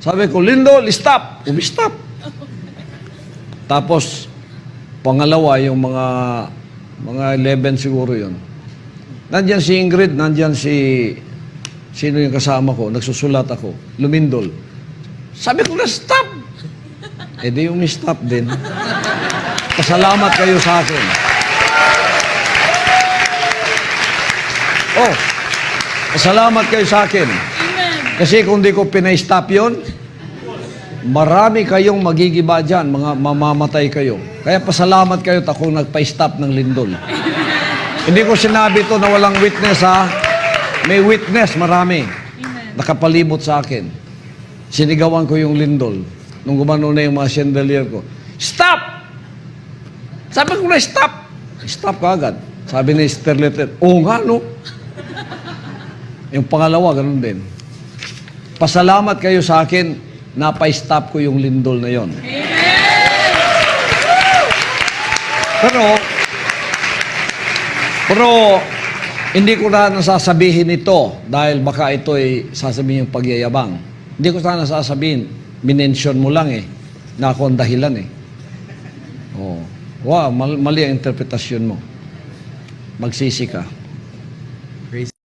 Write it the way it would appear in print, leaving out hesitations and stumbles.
Sabi ko, Lindol, stop. Umi-stop. Tapos, pangalawa, yung mga 11 siguro yun. Nandyan si Ingrid, nandyan sino yung kasama ko, nagsusulat ako, lumindol. Sabi ko na, stop! Eh di umi-stop din. Pasalamat kayo sa akin. Oh, pasalamat kayo sa akin. Kasi kung di ko pinay-stop yun, marami kayong magigiba dyan, mga mamamatay kayo. Kaya pasalamat kayo at ako nagpa-stop ng lindol. Hindi ko sinabi to na walang witness, ha? May witness, marami. Nakapalibot sa akin. Sinigawan ko yung lindol. Nung gumano na yung mga chandelier ko, stop! Sabi ko na, stop! Stop ka agad. Sabi ni Sterlet, oo nga, no? Yung pangalawa, ganun din. Pasalamat kayo sa akin, napa-stop ko yung lindol na yon. Pero, hindi ko na nasasabihin ito dahil baka ito ay sasabihin yung pagyayabang. Hindi ko sana nasasabihin, minention mo lang na ako ang dahilan Oh. Wow, mali ang interpretasyon mo. Magsisi ka.